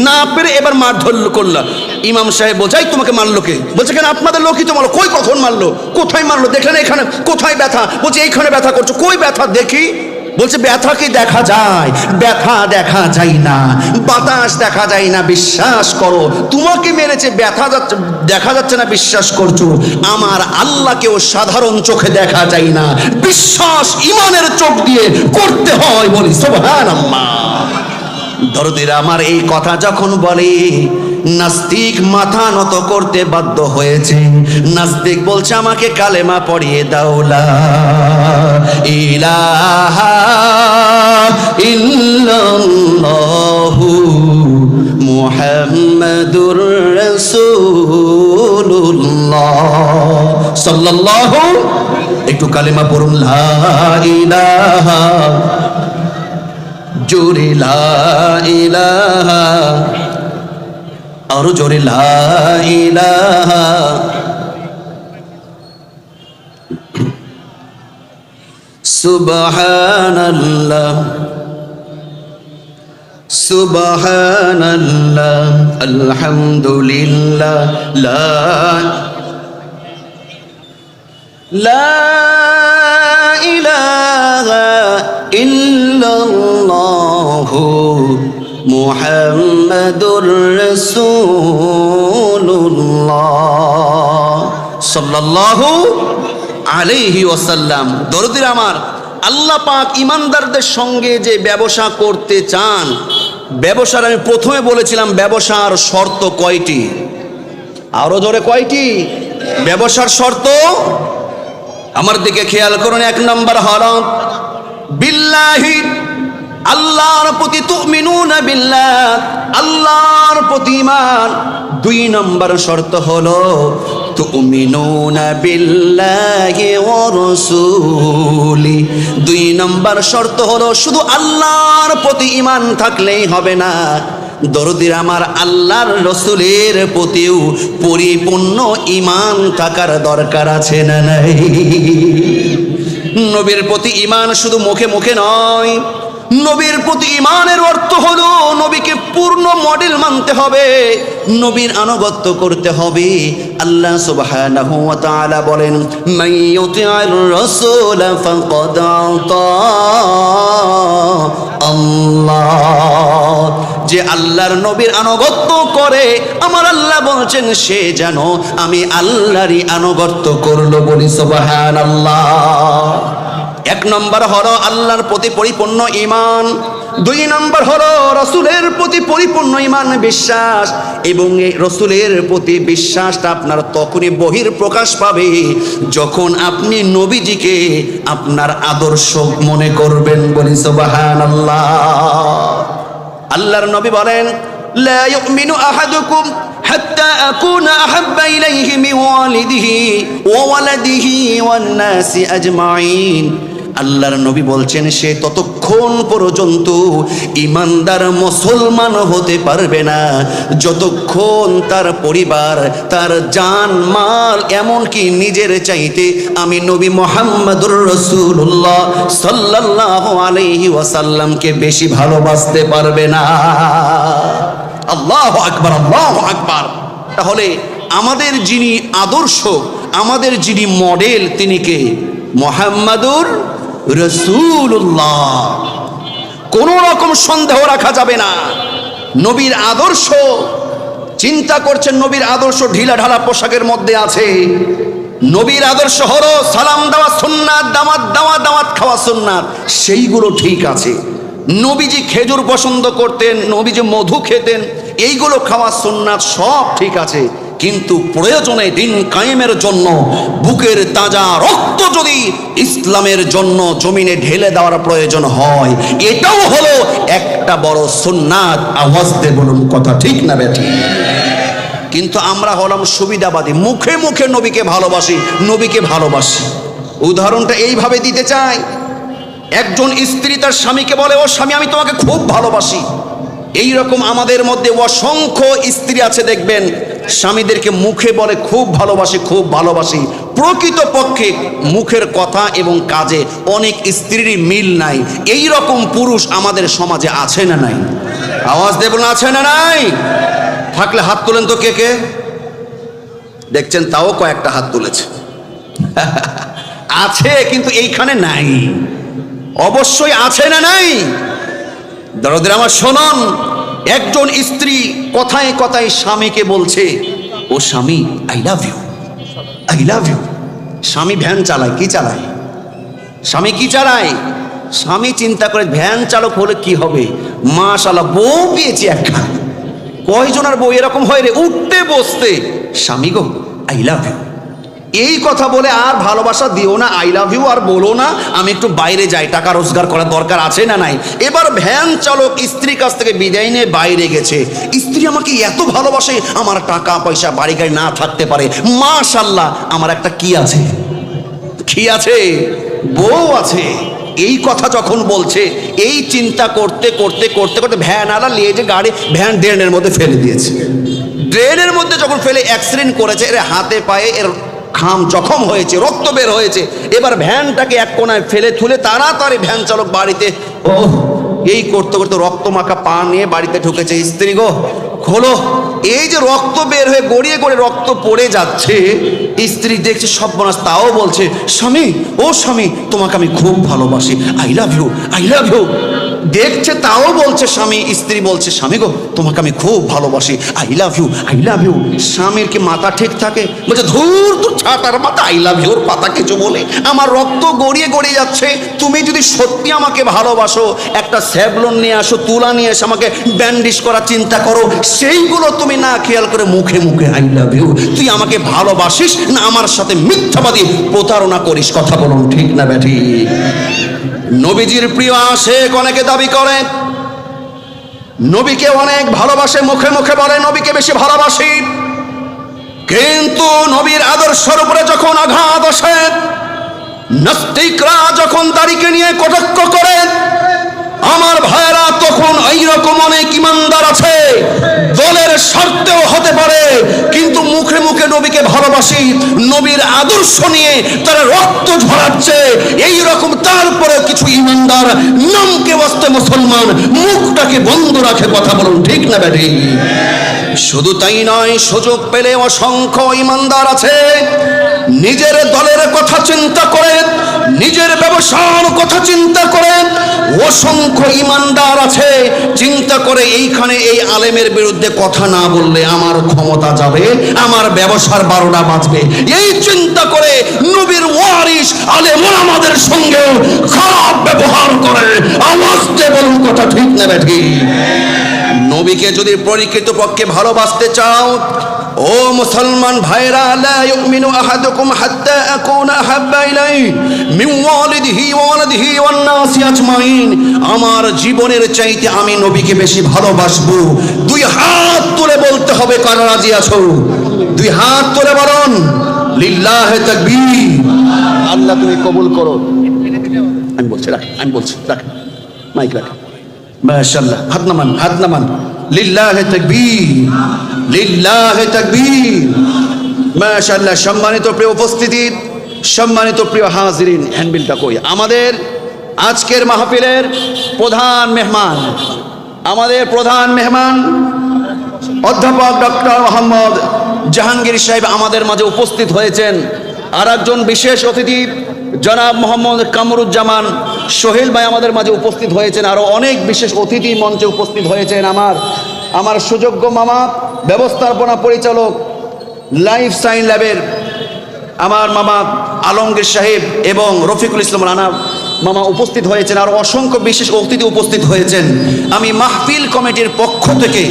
না পেরে এবার মারধর করলা। ইমাম সাহেব বোঝাই তোমাকে মারলো কে? বলছে কেন আপনাদের লোকই তো মারলো। কই, কখন মারলো, কোথায় মারলো, দেখলেন এখানে? কোথায় ব্যথা? বলছে এইখানে ব্যথা করছো। কই ব্যথা দেখি? বলছে ব্যথা কি দেখা যায়? ব্যথা দেখা যায় না, বাতাস দেখা যায় না, বিশ্বাস করো। তোমাকে মেরেছে, ব্যথা যাচ্ছে দেখা যাচ্ছে না, বিশ্বাস করছো। আমার আল্লাহকেও সাধারণ চোখে দেখা যায় না, বিশ্বাস ইমানের চোখ দিয়ে করতে হয়, বলি সুবহানাল্লাহ। দরদিরা আমার, এই কথা যখন বলে নাস্তিক মাথা নত করতে বাধ্য হয়েছে। নাস্তিক বলছে আমাকে কালেমা পড়িয়ে দাও, লা ইলাহা ইল্লাল্লাহু মুহাম্মাদুর রাসূলুল্লাহ সাল্লাল্লাহু, একটু কালেমা পড়ুন, লা ইলাহা, জোরে লা ইলাহা, আরো জোরে লা ইলাহা। সুবহানাল্লাহ সুবহানাল্লাহ আলহামদুলিল্লাহ, লা ইলাহা ইল্লাল্লাহু মুহাম্মাদুর রাসূলুল্লাহ সাল্লাল্লাহু আলাইহি ওয়াসাল্লাম। দরদির আমার, আল্লাহ পাক ইমানদারদের সঙ্গে যে ব্যবসা করতে চান, ব্যবসার আমি প্রথমে বলেছিলাম ব্যবসার শর্ত কয়টি? আরো জোরে কয়টি? ব্যবসার শর্ত আমার দিকে খেয়াল করুন। 1 নম্বর হলো বিল্লাহি, আল্লাহর প্রতি তুমিনুনা বিল্লাহ, আল্লাহর প্রতি ঈমান। 2 নম্বর শর্ত হলো তুমিনুনা বিল্লাহি ওয়া রাসূলি। 2 নম্বর শর্ত হলো শুধু আল্লাহর প্রতি ঈমান থাকলেই হবে না, দরদির আমার, আল্লাহর রসুলের প্রতিও পরিপূর্ণ ঈমান থাকার দরকার আছে না নাই? নবীর প্রতি ঈমান শুধু মুখে মুখে নয়, নবীর প্রতি ঈমানের অর্থ হলো নবীকে পূর্ণ মডেল মানতে হবে, নবীর আনুগত্য করতে হবে। আল্লাহ সুবহানাহু ওয়া তাআলা বলেন, মান ইউতি'আর রাসূল ফাকাদ আতা আল্লাহ। যে আল্লাহর নবীর আনুগত্য করে, আমার আল্লাহ বলছেন সে যেন আমি আল্লাহরই আনুগত্য করলো, বলি সুবহানাল্লাহ। এক নম্বর হলো আল্লাহর প্রতি পরিপূর্ণ ঈমান, দুই নম্বর হলো রাসূলের প্রতি পরিপূর্ণ ঈমান বিশ্বাস। এবং এই রাসূলের প্রতি বিশ্বাসটা আপনার তখনই বহির প্রকাশ পাবে যখন আপনি নবীজিকে আপনার আদর্শ মনে করবেন। বলি সুবহানাল্লাহ। আল্লাহর নবী বলেন, লা ইউমিনু আহাদুকুম হাত্তা আকুনা আহাব্বা ইলাইহি মিন ওয়ালিদিহি ওয়া ওয়ালাদিহি ওয়ান নাসি আজমাইন। আল্লাহর নবী বলছেন, সে ততক্ষণ পর্যন্ত ঈমানদার মুসলমান হতে পারবে না যতক্ষণ তার পরিবার, তার জান মাল, এমনকি নিজের চাইতে আমি নবী মুহাম্মদুর রাসূলুল্লাহ সাল্লাল্লাহু আলাইহি ওয়াসাল্লামকে বেশি ভালোবাসতে পারবে না। আল্লাহু আকবার, আল্লাহু আকবার। তাহলে আমাদের যিনি আদর্শ, আমাদের যিনি মডেল, তিনি কে? মুহাম্মাদুর রাসূলুল্লাহ। কোনো রকম সন্দেহ রাখা যাবে না। নবীর আদর্শ, চিন্তা করছেন নবীর আদর্শ ঢিলা ঢালা পোশাকের মধ্যে আছে। নবীর আদর্শ হলো সালাম দেওয়া সুন্নাত, দাওয়াত দেওয়া, দাওয়াত খাওয়া সুন্নাত, সেইগুলো ঠিক আছে। নবীজি খেজুর পছন্দ করতেন, নবীজি মধু খেতেন, এইগুলো খাওয়া সুন্নাত, সব ঠিক আছে। কিন্তু প্রয়োজনে দিন কায়েমের জন্য বুকের তাজা রক্ত যদি ইসলামের জন্য জমিনে ঢেলে দেওয়ার প্রয়োজন হয়, এটাও হলো একটা বড় সুন্নাত। আওয়াজ দিয়ে বলুন, কথা ঠিক না বেঠি? কিন্তু আমরা হলাম সুবিধাবাদী, মুখে মুখে নবীকে ভালোবাসি, নবীকে ভালোবাসি। উদাহরণটা এইভাবে দিতে চাই, একজন স্ত্রী তার স্বামীকে বলে, ও স্বামী আমি তোমাকে খুব ভালোবাসি। এই রকম আমাদের মধ্যে অসংখ্য স্ত্রী আছে, দেখবেন স্বামীদেরকে মুখে বলে খুব ভালোবাসি, খুব ভালোবাসি। প্রকৃতপক্ষে মুখের কথা এবং কাজে অনেক স্ত্রীরই মিল নাই। এই রকম পুরুষ আমাদের সমাজে আছে না নাই? আওয়াজ দেব না, আছে না নাই? থাকলে হাত তোলেন তো কে কে? দেখছেন তাও কয়েকটা হাত তুলেছে। আছে, কিন্তু এইখানে নাই। অবশ্যই আছে না নাই? দরদের আমার শোনন, একজন স্ত্রী কথায় কথায় স্বামীকে বলছে, ও স্বামী I love you, I love you. স্বামী ভ্যান চালায়, কি চালায়? স্বামী কি চালায়? স্বামী চিন্তা করে ভ্যান চালক হলে কি হবে, মাশাআল্লাহ বউ পেয়েছি একটা। কয়জনের বউ এরকম হয় রে, উঠতে বসতে স্বামী গো আই লাভ ইউ। এই কথা বলে আর ভালোবাসা দিও না, আই লাভ ইউ আর বলো না, আমি একটু বাইরে যাই, টাকা রোজগার করার দরকার আছে না নাই? এবার ভ্যান চালক স্ত্রীর কাছ থেকে বিদায় নিয়ে বাইরে গেছে। স্ত্রী আমাকে এত ভালোবাসে, আমার টাকা পয়সা বাড়ি গাড়ি না থাকতে পারে, মাশাআল্লাহ আমার একটা কি আছে, কি আছে? বউ আছে। এই কথা যখন বলছে, এই চিন্তা করতে করতে করতে করতে ভ্যান আলা নিয়ে যে গাড়ি, ভ্যান ড্রেনের মধ্যে ফেলে দিয়েছে। ড্রেনের মধ্যে যখন ফেলে অ্যাক্সিডেন্ট করেছে, এর হাতে পায়ে এর খাম জখম হয়েছে, রক্ত বের হয়েছে। এবার ভ্যানটাকে এক কোনায় ফেলে তুলে তাড়াতাড়ি ভ্যান চালক বাড়িতে, ও এই করতে করতে রক্ত মাখা পা নিয়ে বাড়িতে ঢুকেছে। স্ত্রী গো খোলো, এই যে রক্ত বের হয়ে গড়িয়ে গড়িয়ে রক্ত পড়ে যাচ্ছে। স্ত্রী দেখছে সর্বনাশ, তাও বলছে, স্বামী ও স্বামী তোমাকে আমি খুব ভালোবাসি, I love you, I love you. দেখছে তাও বলছে স্বামী, স্ত্রী বলছে, স্বামী গো তোমাকে আমি খুব ভালোবাসি, I love you, I love you. স্বামীর কি মাথা ঠিক থাকে? বলছে, ধুর তোর ছাতার মাথা, আই লাভ ইউর পাতা কিছু বলে, আমার রক্ত গড়িয়ে গড়িয়ে যাচ্ছে। তুমি যদি সত্যি আমাকে ভালোবাসো, একটা স্যাভলন নিয়ে আসো, তুলা নিয়ে এসে আমাকে ব্যান্ডিশ করার চিন্তা করো। সেইগুলো তুমি না খেয়াল করে মুখে মুখে আই লাভ ইউ। তুই আমাকে ভালোবাসিস না আমার সাথে মিথ্যাবাদী প্রতারণা করিস? কথা বলুন, ঠিক না ব্যাঠি? নবীজির প্রিয় আশেক অনেকে দাবি করে, নবীকে অনেক ভালোবাসে, মুখে মুখে বলে নবীকে বেশি ভালোবাসি, কিন্তু নবীর আদর্শের উপরে যখন আঘাত আসে, নাস্তিকরা যখন দাড়িকে নিয়ে কটাক্ষ করে, আমার ভাইরা তখন এইরকম অনেক ইমানদার আছে, দলের স্বার্থেও হতে পারে, কিন্তু মুখে মুখে নবীকে ভালোবাসি, নবীর আদর্শ নিয়ে তারা রক্ত ঝরাচ্ছে। এইরকম তারপরে কিছু ইমানদার নামকে বাস্তে মুসলমান, মুখটাকে বন্ধ রাখে। কথা বলুন, ঠিক না ব্যাটি? শুধু তাই নয়, সুযোগ পেলে অসংখ্য ইমানদার আছে নিজের দলের কথা চিন্তা করে, নিজের ব্যবসার কথা চিন্তা করে। অসংখ্য ইমানদার আছে চিন্তা করে এইখানে এই আলেমের বিরুদ্ধে কথা না বললে আমার ক্ষমতা যাবে, আমার ব্যবসার 12টা বাজবে। এই চিন্তা করে নবীর ওয়ারিস আলেম আমাদের সঙ্গে খারাপ ব্যবহার করে। আওয়াজ দিয়ে বলুন, কথা ঠিক না ঠিক? নবীকে যদি প্রকৃতপক্ষে ভালোবাসতে চাও, ও মুসলমান ভাইরা, লা ইউমিনু আহাদুকুম হাত্তা আকুনা আহাব্বা ইলাইহি মিন ওয়ালিদিহি ওয়া ওয়ালাদিহি ওয়ান নাসি আজমাইন। আমার জীবনের চাইতে আমি নবীকে বেশি ভালোবাসবো। দুই হাত তুলে বলতে হবে, কারা রাজি আছো? দুই হাত তুলে বলুন, লিল্লাহি তাকবীর। আল্লাহ তুমি কবুল করো। আমি বলছি, রাখ, আমি বলছি, রাখ, মাইক রাখ। মাশাআল্লাহ, হাত নামান, হাত নামান। লিল্লাহি তাকবীর, লিল্লাহি তাকবীর। মাশাআল্লাহ। সম্মানিত প্রিয় উপস্থিতি, সম্মানিত প্রিয় হাজিরিন, হ্যান্ডবিলটা কই? আমাদের আজকের মাহফিলের প্রধান মেহমান, আমাদের প্রধান মেহমান অধ্যাপক ডক্টর মোহাম্মদ জাহাঙ্গীর সাহেব আমাদের মাঝে উপস্থিত হয়েছেন। আর একজন বিশেষ অতিথি জনাব মোহাম্মদ কামরুজ্জামান সোহেল ভাই আমাদের মাঝে উপস্থিত হয়েছেন। আরও অনেক বিশেষ অতিথি মঞ্চে উপস্থিত হয়েছেন। আমার সুযোগ্য মামা, ব্যবস্থাপনা পরিচালক লাইফ সাইন ল্যাবের আমার মামা আলমগীর সাহেব এবং রফিকুল ইসলাম রানা মামা উপস্থিত হয়েছেন। আর অসংখ্য বিশেষ অতিথি উপস্থিত হয়েছেন। আমি মাহফিল কমিটির পক্ষ থেকে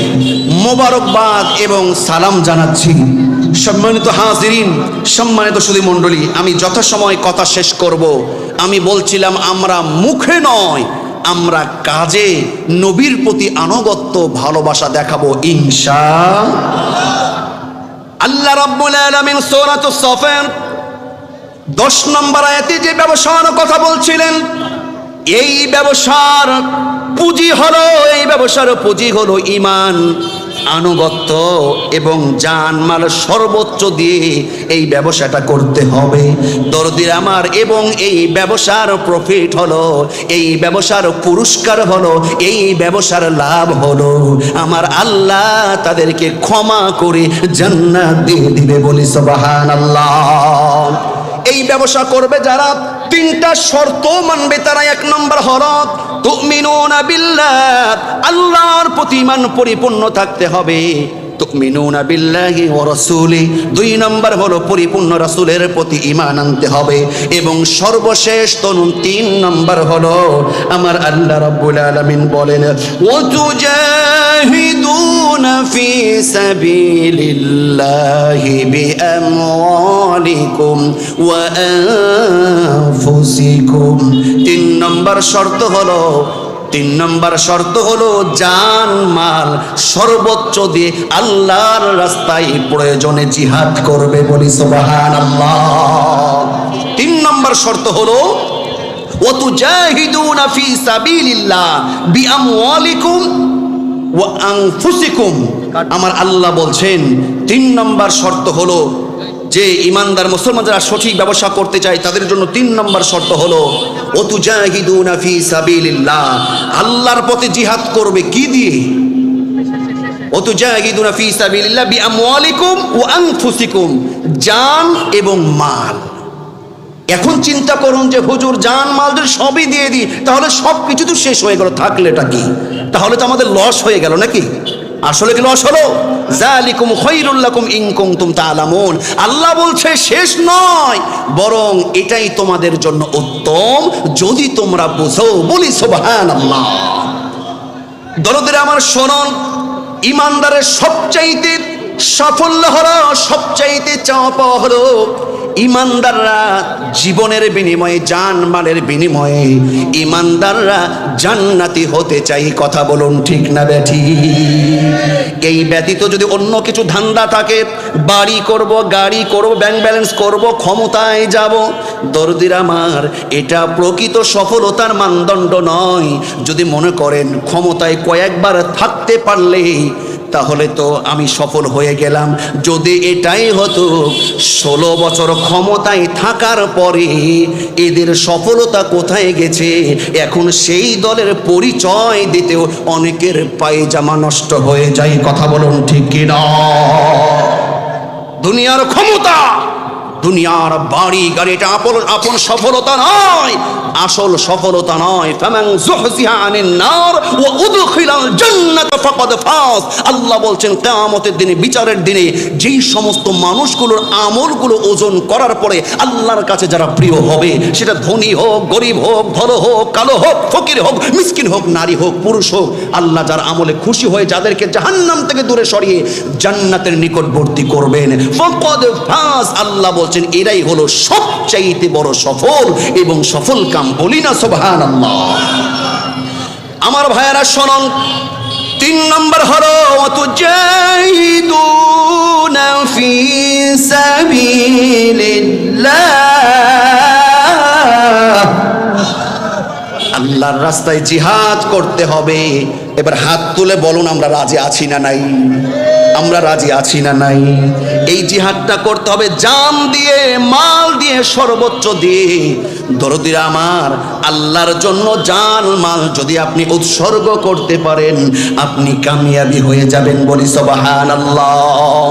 মোবারকবাদ এবং সালাম জানাচ্ছি। সম্মানিত হাজিরিন, সম্মানিত সুধী মণ্ডলী, আমি যথাসময় কথা শেষ করব। আমি বলছিলাম, আমরা মুখে নয়, আমরা কাজে নবীর প্রতি আনুগত্য ভালোবাসা দেখাবো ইনশাআল্লাহ। আল্লাহ রাব্বুল আলামিন সূরাতুস সাফের 10 নম্বর আয়াতে যে ব্যবসার কথা বলছিলেন, এই ব্যবসার পুঁজি হলো, এই ব্যবসার পুঁজি হলো ঈমান, আনুগত্য এবং জানমাল সর্বোচ্চ দিয়ে এই ব্যবসাটা করতে হবে। দরদির আমার, এবং এই ব্যবসার প্রফিট হলো, এই ব্যবসার পুরস্কার হলো, এই ব্যবসার লাভ হলো আমার আল্লাহ তাদেরকে ক্ষমা করে জান্নাত দিয়ে দিবে। বলি সুবহানাল্লাহ। এই ব্যবসা করবে যারা, 3টা শর্ত মানবে তারা। 1 নম্বর হলো তুমিনুনা বিল্লাহ, আল্লাহর প্রতি ঈমান পরিপূর্ণ থাকতে হবে। তুমিনুনা বিল্লাহি ওয়া রাসূলি, 2 নম্বর হলো পরিপূর্ণ রাসূলের প্রতি ঈমান আনতে হবে। এবং সর্বশেষ 3 নম্বর হলো আমার আল্লাহ রাব্বুল আলামিন বলেন, ওয়া তুজাহিদুনা ফি সাবিলিল্লাহি বিআমওয়ালিকুম ওয়া আনফুসিকুম। 3 নম্বর শর্ত হলো, 3 নম্বর শর্ত হলো জান মাল সর্বোচ্চ দিয়ে আল্লাহর রাস্তায় প্রয়োজনে জিহাদ করবে। বলি সুবহানাল্লাহ। 3 নম্বর শর্ত হলো ওয়া তুজাহিদুনা ফি সাবিলিল্লাহ বিআমওয়ালিকুম ওয়া আনফুসিকুম। আমার আল্লাহ বলছেন 3 নম্বর শর্ত হলো যে ইমানদার মুসলমান যারা সঠিক ব্যবসা করতে চায় তাদের জন্য 3 নম্বর শর্ত হলো ওয়া তুজাহিদুনা ফি সাবিলিল্লাহ, আল্লাহর পথে জিহাদ করবে। কি দিয়ে? ওয়া তুজাহিদুনা ফি সাবিলিল্লাহ বিআমওয়ালিকুম ওয়া আনফুসিকুম, জান এবং মাল। এখন চিন্তা করুন যে হুজুর জান মাল যদি সবই দিয়ে দিই তাহলে সব কিছু তো শেষ হয়ে গেল, থাকলেটা কি? তাহলে তো আমাদের লস হয়ে গেল নাকি? আসলে কি লস হলো? যালিকুম খায়রুল লাকুম ইন কুনতুম তা'লামুন। আল্লাহ বলছে শেষ নয়, বরং এটাই তোমাদের জন্য উত্তম যদি তোমরা বুঝো। বলি সুবহানাল্লাহ। দরদের আমার শুনুন, ইমানদারের সবচাইতে সাফল্য হলো, সবচাইতে চাওয়া পাওয়া হলো ইমানদাররা জীবনের বিনিময়ে, জানমালের বিনিময়ে ইমানদাররা জান্নাতি হতে চাই। কথা বলুন ঠিক না বেঠি? এই ব্যতীত যদি অন্য কিছু ধান্দা থাকে, বাড়ি করব, গাড়ি করব, ব্যাংক ব্যালেন্স করব, ক্ষমতায় যাব, দরদির আমার, এটা প্রকৃত সফলতার মানদণ্ড নয়। যদি মনে করেন ক্ষমতায় কয়েকবার থাকতে পারলে তাহলে তো আমি সফল হয়ে গেলাম, যদি এটাই হতো 16 বছর ক্ষমতায় থাকার পরে এদের সফলতা কোথায় গেছে, এখন সেই দলের পরিচয় দিতেও অনেকের পায়জামা নষ্ট হয়ে যায়। কথা বলুন ঠিক কি না? দুনিয়ার ক্ষমতা দুনিয়ার বাড়ি গাড়ি এটা আপন সফলতা নয়, আসল সফলতা নয়। ফামান যুহজিহা আনিন নার ওয়া উদখিলাল জান্নাত ফাকাদ ফাজ। আল্লাহ বলছেন কিয়ামতের দিনে, বিচারের দিনে যেই সমস্ত মানুষগুলোর আমলগুলো ওজন করার পরে আল্লাহর কাছে যারা প্রিয় হবে, সেটা ধনী হোক, গরিব হোক, ভালো হোক, কালো হোক, ফকির হোক, মিসকিন হোক, নারী হোক, পুরুষ হোক, আল্লাহ যার আমলে খুশি হয়ে যাদেরকে জাহান্নাম থেকে দূরে সরিয়ে জান্নাতের নিকটবর্তী করবেন, ফাকাদ ফাজ। আল্লাহ বলছেন এরাই হলো সবচাইতে বড় সফল এবং সফল কাম। বলি না সুবহানাল্লাহ। আমার ভাইয়েরা শুনুন, 3 নম্বর হলো ওয়াতুজাহিদুনা ফি সাবিলিল্লাহ। আল্লাহর রাস্তায় জিহাদ করতে হবে। এবার হাত তুলে বলুন আমরা রাজি আছি না নাই? আমরা রাজি আছি না নাই? এই জিহাদটা করতে হবে জান দিয়ে, মাল দিয়ে, সর্বোচ্চ দিয়ে। দরদিরা আমার, আল্লাহর জন্য জান মাল যদি আপনি উৎসর্গ করতে পারেন, আপনি কামিয়াবি হয়ে যাবেন। বলি সুবহানাল্লাহ।